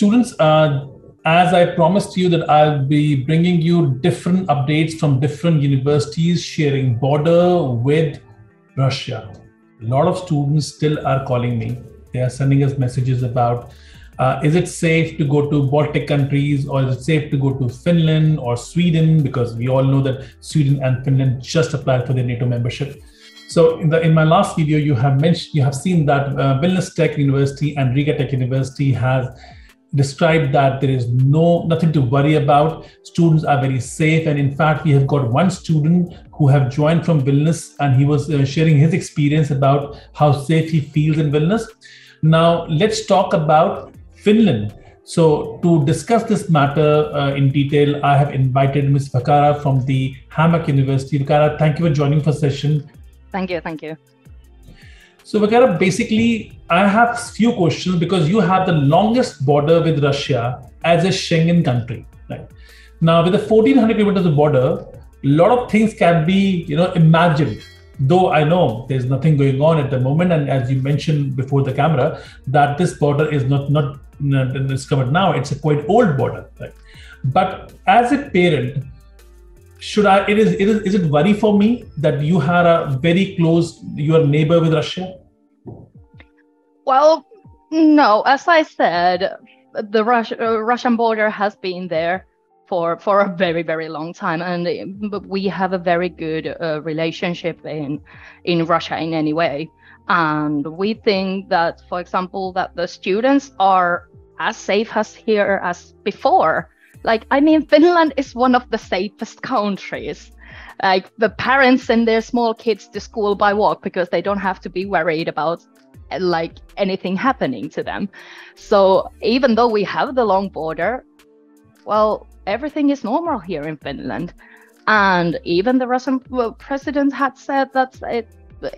Students, as I promised you that I'll be bringing you different updates from different universities sharing border with Russia. A lot of students still are calling me. They are sending us messages about, is it safe to go to Baltic countries, or is it safe to go to Finland or Sweden? Because we all know that Sweden and Finland just applied for their NATO membership. So in my last video, you have seen that Vilnius Tech University and Riga Tech University has described that there is nothing to worry about. Students are very safe, and in fact, we have got one student who have joined from Vilnius, and he was sharing his experience about how safe he feels in Vilnius. Now let's talk about Finland. So to discuss this matter in detail, I have invited Ms. Vakara from the HAMK University. Vakara, thank you for joining for session. Thank you. So Vakara, basically, I have few questions because you have the longest border with Russia as a Schengen country. Right? Now, with the 1,400 kilometers of border, a lot of things can be, imagined. Though I know there's nothing going on at the moment, and as you mentioned before the camera, that this border is not discovered now. It's a quite old border, right? But as a parent, is it worry for me that you had a very close your neighbor with Russia? Well, no. As I said, the Russian border has been there for a very, very long time, and we have a very good relationship in Russia in any way. And we think that, for example, that the students are as safe as here as before. Finland is one of the safest countries. Like, the parents send their small kids to school by walk because they don't have to be worried about anything happening to them. So even though we have the long border, well, everything is normal here in Finland. And even the Russian president had said that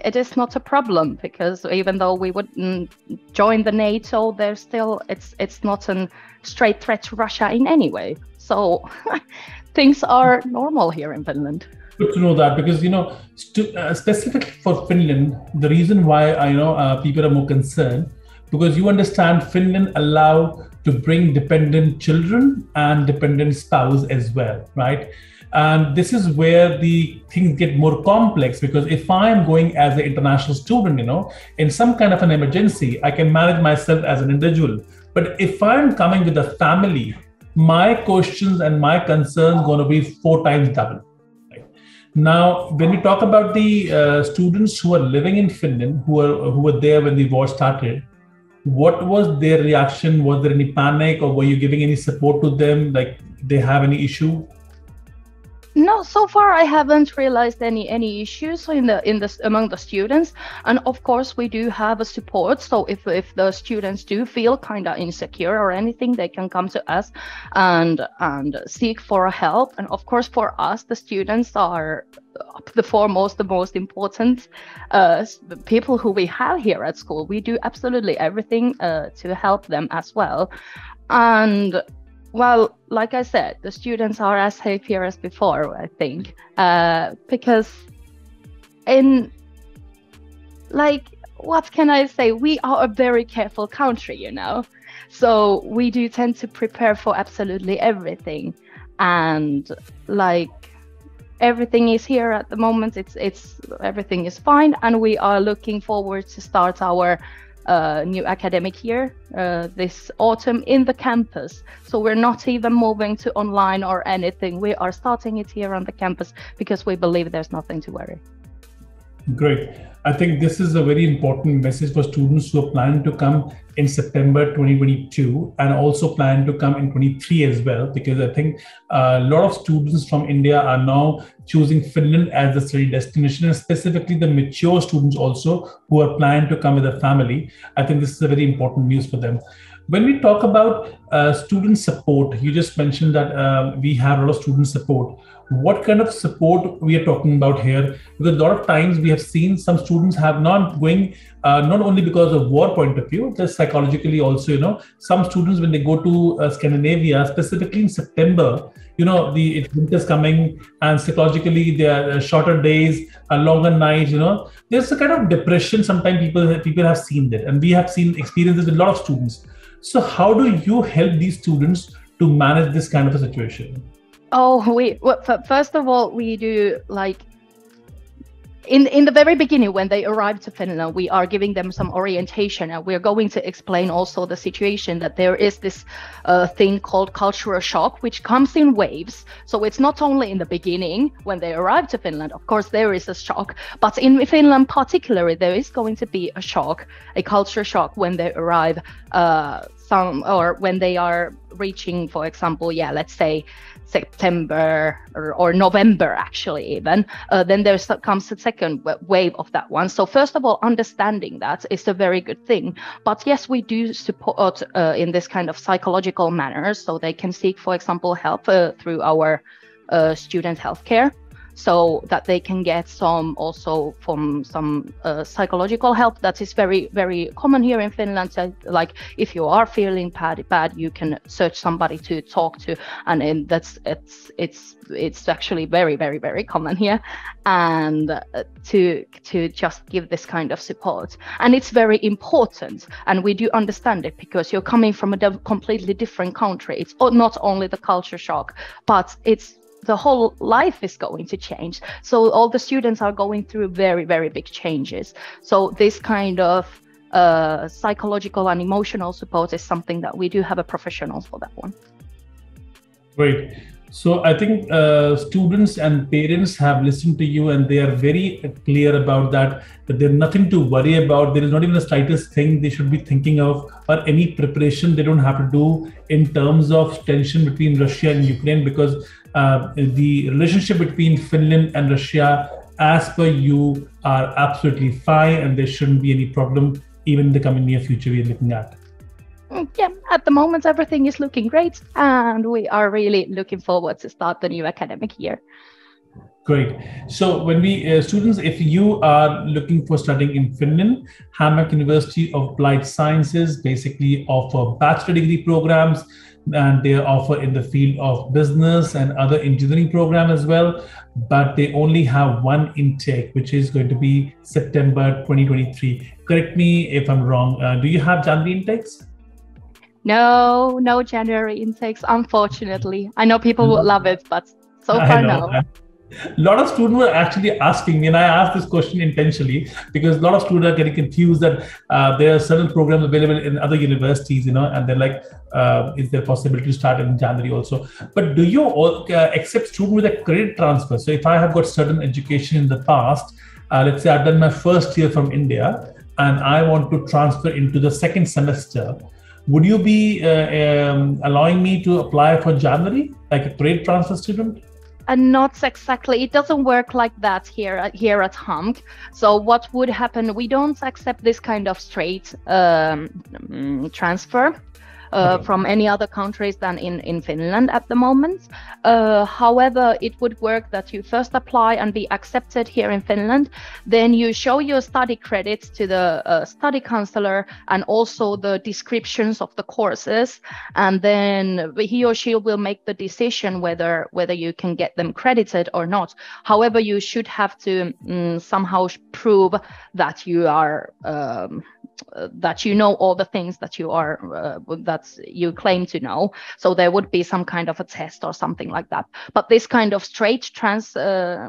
it is not a problem, because even though we wouldn't join the NATO, there's still it's not a straight threat to Russia in any way. So things are normal here in Finland. Good to know that, because specifically for Finland, the reason why people are more concerned, because you understand Finland allow to bring dependent children and dependent spouse as well, right? And this is where the things get more complex, because if I am going as an international student, in some kind of an emergency, I can manage myself as an individual. But if I'm coming with a family, my questions and my concerns going to be 4 times double. Right? Now, when we talk about the students who are living in Finland, who were there when the war started, what was their reaction? Was there any panic, or were you giving any support to them? Like, they have any issue? No, so far I haven't realized any issues among the students, and of course we do have a support. So if the students do feel kind of insecure or anything, they can come to us and seek for help. And of course, for us, the students are the most important people who we have here at school. We do absolutely everything to help them as well. And well, like I said, the students are as safe here as before, I think, because what can I say? We are a very careful country, so we do tend to prepare for absolutely everything. And everything is here at the moment. Everything is fine, and we are looking forward to start our new academic year this autumn in the campus. So we're not even moving to online or anything. We are starting it here on the campus because we believe there's nothing to worry. Great. I think this is a very important message for students who are planning to come in September 2022 and also plan to come in 23 as well, because I think a lot of students from India are now choosing Finland as a study destination, and specifically the mature students also who are planning to come with a family. I think this is a very important news for them. When we talk about student support, you just mentioned that we have a lot of student support. What kind of support we are talking about here? Because a lot of times we have seen some students have not going, not only because of war point of view, just psychologically also, some students when they go to Scandinavia, specifically in September, it's winter's coming and psychologically there are shorter days, longer nights, there's a kind of depression. Sometimes people have seen that, and we have seen experiences with a lot of students. So how do you help these students to manage this kind of a situation? First of all, we do like in the very beginning when they arrive to Finland, we are giving them some orientation, and we're going to explain also the situation that there is this thing called cultural shock, which comes in waves. So it's not only in the beginning when they arrive to Finland, of course there is a shock, but in Finland particularly there is going to be a shock, a culture shock when they arrive, or when they are reaching, for example, let's say September or November actually even, then there comes a second wave of that one. So first of all, understanding that is a very good thing. But yes, we do support in this kind of psychological manner, so they can seek, for example, help through our student healthcare, so that they can get some psychological help. That is very, very common here in Finland. So, like if you are feeling bad, you can search somebody to talk to, and it's actually very, very, very common here, and to just give this kind of support. And it's very important, and we do understand it, because you're coming from a completely different country. It's not only the culture shock, but it's the whole life is going to change. So all the students are going through very, very big changes. So this kind of psychological and emotional support is something that we do have a professional for that one. Great. So I think students and parents have listened to you, and they are very clear about that there's nothing to worry about. There is not even the slightest thing they should be thinking of, or any preparation they don't have to do in terms of tension between Russia and Ukraine, because the relationship between Finland and Russia, as per you, are absolutely fine, and there shouldn't be any problem even in the coming near future we are looking at. Yeah, at the moment everything is looking great, and we are really looking forward to start the new academic year. Great. So when students, if you are looking for studying in Finland, HAMK University of Applied Sciences basically offer bachelor degree programs, and they offer in the field of business and other engineering program as well. But they only have one intake, which is going to be September 2023. Correct me if I'm wrong. Do you have January intakes? No January intakes, unfortunately. I know people would love it, but so far no. A lot of students were actually asking me, and I asked this question intentionally because a lot of students are getting confused that there are certain programs available in other universities, and they're like, is there possibility to start in January also? But do you accept students with a credit transfer? So if I have got certain education in the past, let's say I've done my first year from India, and I want to transfer into the second semester, would you be allowing me to apply for January, like a credit transfer student? And not exactly. It doesn't work like that here at HAMK. So what would happen? We don't accept this kind of straight transfer from any other countries than in Finland at the moment. However, it would work that you first apply and be accepted here in Finland. Then you show your study credits to the study counselor and also the descriptions of the courses. And then he or she will make the decision whether you can get them credited or not. However, you should have to somehow prove that you are that you know all the things that you claim to know. So there would be some kind of a test or something like that. But this kind of straight transfer,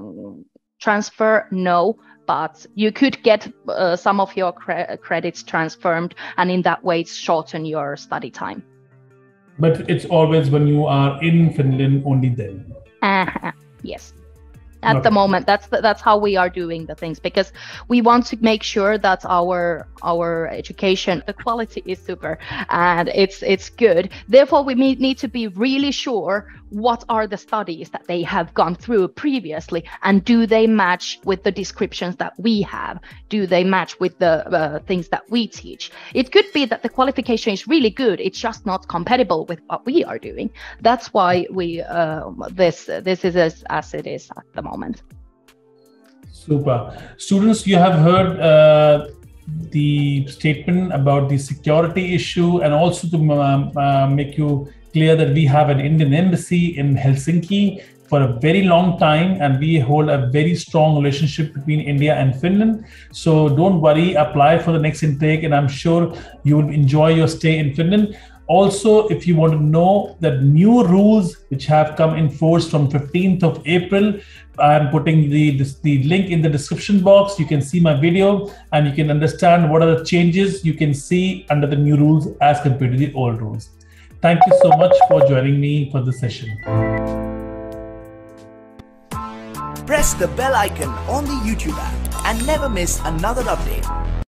no. But you could get some of your credits transferred, and in that way shorten your study time. But it's always when you are in Finland, only then. Yes. At the moment, that's how we are doing the things, because we want to make sure that our education, the quality is super and it's good. Therefore, we need to be really sure what are the studies that they have gone through previously, and do they match with the descriptions that we have? Do they match with the things that we teach? It could be that the qualification is really good, it's just not compatible with what we are doing. That's why we this is as it is at the moment. Super. Students, you have heard the statement about the security issue, and also to make you clear that we have an Indian embassy in Helsinki, for a very long time, and we hold a very strong relationship between India and Finland. So don't worry, apply for the next intake, and I'm sure you will enjoy your stay in Finland. Also, if you want to know the new rules which have come in force from 15th of April, I'm putting the link in the description box. You can see my video and you can understand what are the changes you can see under the new rules as compared to the old rules. Thank you so much for joining me for this session. Press the bell icon on the YouTube app and never miss another update.